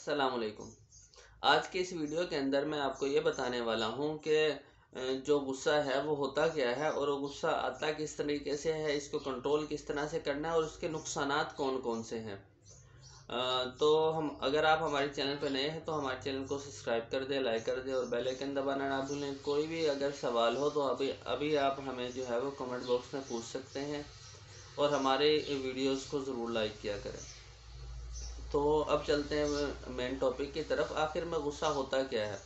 अस्सलाम वालेकुम। आज के इस वीडियो के अंदर मैं आपको ये बताने वाला हूँ कि जो गुस्सा है वो होता क्या है और वो गुस्सा आता किस तरीके से है, इसको कंट्रोल किस तरह से करना है और उसके नुकसानात कौन कौन से हैं। तो हम अगर आप हमारे चैनल पर नए हैं तो हमारे चैनल को सब्सक्राइब कर दें, लाइक कर दें और बेल आइकन दबाना ना भूलें। कोई भी अगर सवाल हो तो अभी अभी आप हमें जो है वो कमेंट बॉक्स में पूछ सकते हैं और हमारे वीडियोज़ को ज़रूर लाइक किया करें। तो अब चलते हैं मेन टॉपिक की तरफ। आखिर में गुस्सा होता क्या है?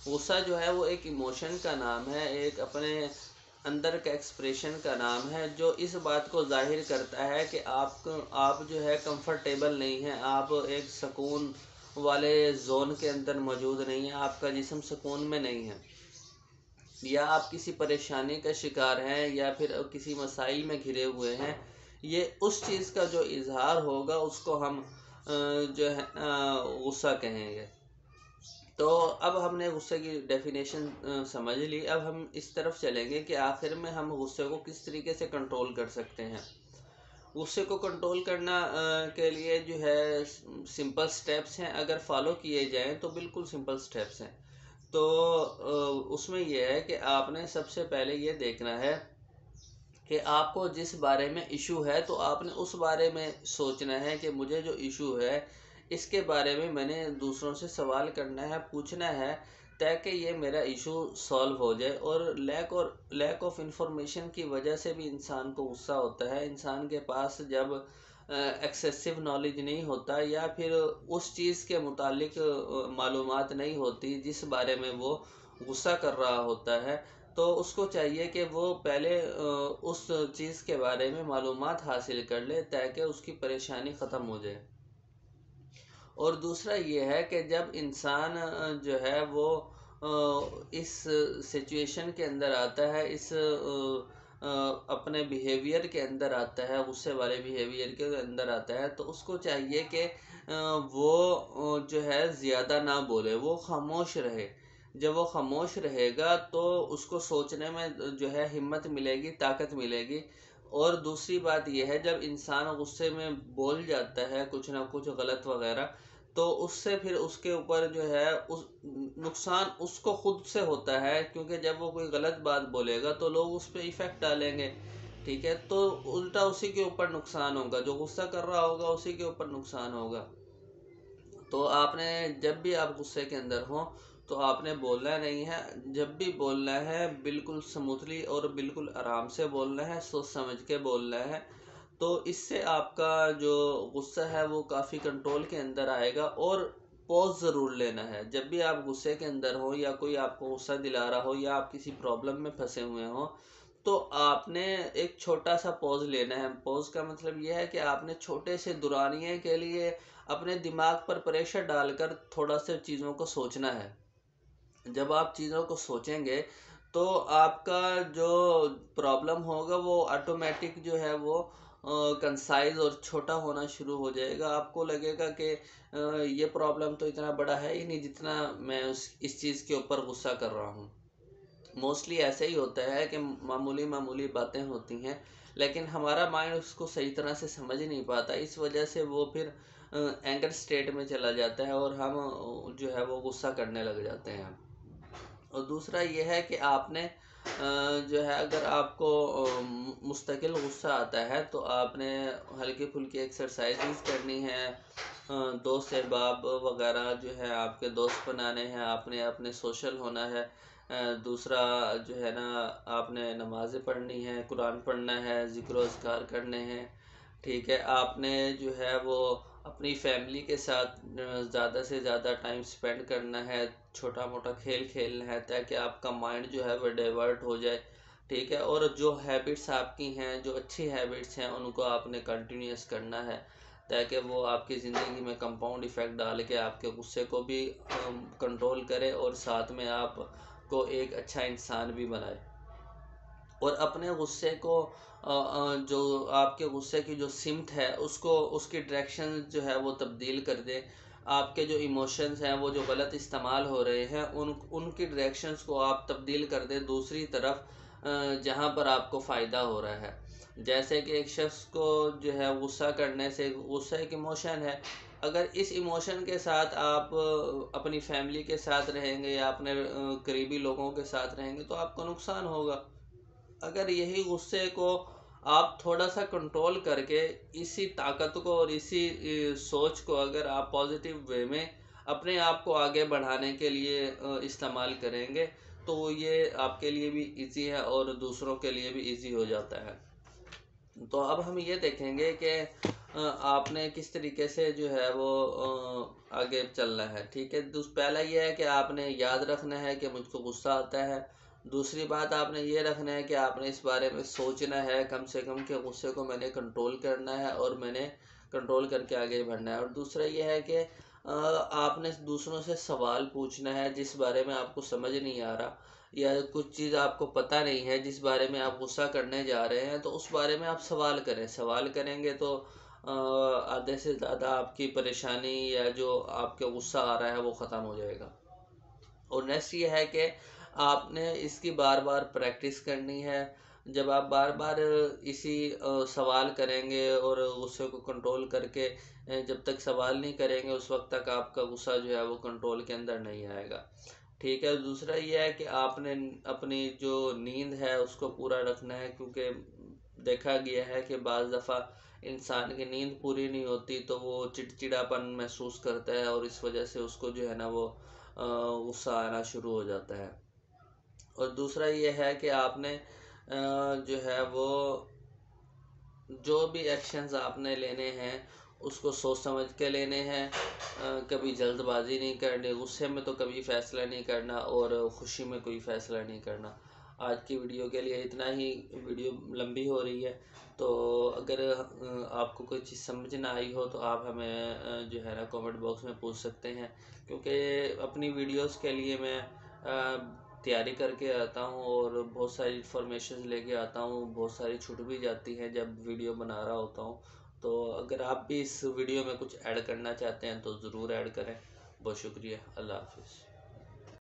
गुस्सा जो है वो एक इमोशन का नाम है, एक अपने अंदर का एक्सप्रेशन का नाम है जो इस बात को जाहिर करता है कि आप जो है कंफर्टेबल नहीं हैं, आप एक सुकून वाले जोन के अंदर मौजूद नहीं हैं, आपका जिस्म सुकून में नहीं है, या आप किसी परेशानी का शिकार हैं या फिर किसी मसाइल में घिरे हुए हैं। ये उस चीज़ का जो इजहार होगा उसको हम जो है गुस्सा कहेंगे। तो अब हमने गुस्से की डेफिनेशन समझ ली। अब हम इस तरफ चलेंगे कि आखिर में हम गुस्से को किस तरीके से कंट्रोल कर सकते हैं। गुस्से को कंट्रोल करना के लिए जो है सिंपल स्टेप्स हैं, अगर फॉलो किए जाएं तो बिल्कुल सिंपल स्टेप्स हैं। तो उसमें यह है कि आपने सबसे पहले ये देखना है कि आपको जिस बारे में इशू है तो आपने उस बारे में सोचना है कि मुझे जो इशू है इसके बारे में मैंने दूसरों से सवाल करना है, पूछना है, ताकि ये मेरा इशू सॉल्व हो जाए। और लैक ऑफ इंफॉर्मेशन की वजह से भी इंसान को गुस्सा होता है। इंसान के पास जब एक्सेसिव नॉलेज नहीं होता या फिर उस चीज़ के मुतालिक मालूमात नहीं होती जिस बारे में वो गुस्सा कर रहा होता है, तो उसको चाहिए कि वो पहले उस चीज़ के बारे में मालूमात हासिल कर ले ताकि उसकी परेशानी ख़त्म हो जाए। और दूसरा ये है कि जब इंसान जो है वो इस सिचुएशन के अंदर आता है, इस अपने बिहेवियर के अंदर आता है, गुस्से वाले बिहेवियर के अंदर आता है, तो उसको चाहिए कि वो जो है ज़्यादा ना बोले, वो खामोश रहे। जब वो खामोश रहेगा तो उसको सोचने में जो है हिम्मत मिलेगी, ताकत मिलेगी। और दूसरी बात यह है, जब इंसान गुस्से में बोल जाता है कुछ ना कुछ गलत वगैरह, तो उससे फिर उसके ऊपर जो है उस नुकसान उसको खुद से होता है, क्योंकि जब वो कोई गलत बात बोलेगा तो लोग उस पर इफ़ेक्ट डालेंगे। ठीक है, तो उल्टा उसी के ऊपर नुकसान होगा, जो गुस्सा कर रहा होगा उसी के ऊपर नुकसान होगा। तो आपने जब भी आप गुस्से के अंदर हो तो आपने बोलना नहीं है। जब भी बोलना है बिल्कुल स्मूथली और बिल्कुल आराम से बोलना है, सोच समझ के बोलना है। तो इससे आपका जो गुस्सा है वो काफ़ी कंट्रोल के अंदर आएगा। और पॉज ज़रूर लेना है जब भी आप गुस्से के अंदर हो या कोई आपको गुस्सा दिला रहा हो या आप किसी प्रॉब्लम में फंसे हुए हो, तो आपने एक छोटा सा पॉज लेना है। पॉज का मतलब यह है कि आपने छोटे से दुरानिये के लिए अपने दिमाग पर प्रेशर डालकर थोड़ा सा चीज़ों को सोचना है। जब आप चीज़ों को सोचेंगे तो आपका जो प्रॉब्लम होगा वो ऑटोमेटिक जो है वो कंसाइज और छोटा होना शुरू हो जाएगा। आपको लगेगा कि ये प्रॉब्लम तो इतना बड़ा है ही नहीं जितना मैं इस चीज़ के ऊपर गुस्सा कर रहा हूँ। मोस्टली ऐसे ही होता है कि मामूली मामूली बातें होती हैं, लेकिन हमारा माइंड उसको सही तरह से समझ नहीं पाता। इस वजह से वो फिर एंगर स्टेट में चला जाता है और हम जो है वो गुस्सा करने लग जाते हैं। और दूसरा ये है कि आपने जो है अगर आपको मुस्तकिल गुस्सा आता है तो आपने हल्की फुल्की एक्सरसाइजेज करनी है, दोस्त अहबाब वगैरह जो है आपके दोस्त बनाने हैं, आपने अपने सोशल होना है। दूसरा जो है ना, आपने नमाज़ें पढ़नी है, कुरान पढ़ना है, ज़िक्र व अज़कार करने हैं। ठीक है, आपने जो है वो अपनी फैमिली के साथ ज़्यादा से ज़्यादा टाइम स्पेंड करना है, छोटा मोटा खेल खेलना है ताकि आपका माइंड जो है वो डाइवर्ट हो जाए। ठीक है, और जो हैबिट्स आपकी हैं, जो अच्छी हैबिट्स हैं, उनको आपने कंटिन्यूस करना है ताकि वो आपकी ज़िंदगी में कंपाउंड इफ़ेक्ट डाल के आपके गुस्से को भी कंट्रोल करे और साथ में आपको एक अच्छा इंसान भी बनाए। और अपने गुस्से को जो आपके गुस्से की जो सिमत है उसको, उसकी डायरेक्शन जो है वो तब्दील कर दें। आपके जो इमोशंस हैं वो जो गलत इस्तेमाल हो रहे हैं उनकी डायरेक्शंस को आप तब्दील कर दें दूसरी तरफ, जहाँ पर आपको फ़ायदा हो रहा है। जैसे कि एक शख्स को जो है गुस्सा करने से, गुस्सा एक इमोशन है, अगर इस इमोशन के साथ आप अपनी फैमिली के साथ रहेंगे या अपने करीबी लोगों के साथ रहेंगे तो आपको नुकसान होगा। अगर यही गुस्से को आप थोड़ा सा कंट्रोल करके इसी ताकत को और इसी सोच को अगर आप पॉजिटिव वे में अपने आप को आगे बढ़ाने के लिए इस्तेमाल करेंगे तो ये आपके लिए भी इजी है और दूसरों के लिए भी इजी हो जाता है। तो अब हम ये देखेंगे कि आपने किस तरीके से जो है वो आगे चलना है। ठीक है, पहला ये है कि आपने याद रखना है कि मुझको गुस्सा आता है। दूसरी बात आपने ये रखना है कि आपने इस बारे में सोचना है कम से कम कि गुस्से को मैंने कंट्रोल करना है और मैंने कंट्रोल करके आगे बढ़ना है। और दूसरा ये है कि आपने दूसरों से सवाल पूछना है जिस बारे में आपको समझ नहीं आ रहा या कुछ चीज़ आपको पता नहीं है जिस बारे में आप गुस्सा करने जा रहे हैं, तो उस बारे में आप सवाल करें। सवाल करेंगे तो आधे से ज़्यादा आपकी परेशानी या जो आपका गुस्सा आ रहा है वो ख़त्म हो जाएगा। और नेक्स्ट ये है कि आपने इसकी बार बार प्रैक्टिस करनी है। जब आप बार बार इसी सवाल करेंगे और गुस्से को कंट्रोल करके जब तक सवाल नहीं करेंगे उस वक्त तक आपका गुस्सा जो है वो कंट्रोल के अंदर नहीं आएगा। ठीक है, दूसरा ये है कि आपने अपनी जो नींद है उसको पूरा रखना है, क्योंकि देखा गया है कि बाज़ दफ़ा इंसान की नींद पूरी नहीं होती तो वो चिड़चिड़ापन महसूस करता है और इस वजह से उसको जो है ना वो गुस्सा आना शुरू हो जाता है। और दूसरा ये है कि आपने जो है वो जो भी एक्शंस आपने लेने हैं उसको सोच समझ के लेने हैं। कभी जल्दबाजी नहीं करनी, गुस्से में तो कभी फ़ैसला नहीं करना और खुशी में कोई फ़ैसला नहीं करना। आज की वीडियो के लिए इतना ही। वीडियो लंबी हो रही है तो अगर आपको कोई चीज़ समझ ना आई हो तो आप हमें जो है ना कमेंट बॉक्स में पूछ सकते हैं, क्योंकि अपनी वीडियोस के लिए मैं तैयारी करके आता हूँ और बहुत सारी इन्फॉर्मेशन लेके आता हूँ। बहुत सारी छूट भी जाती हैं जब वीडियो बना रहा होता हूँ। तो अगर आप भी इस वीडियो में कुछ ऐड करना चाहते हैं तो ज़रूर ऐड करें। बहुत शुक्रिया। अल्लाह हाफिज़।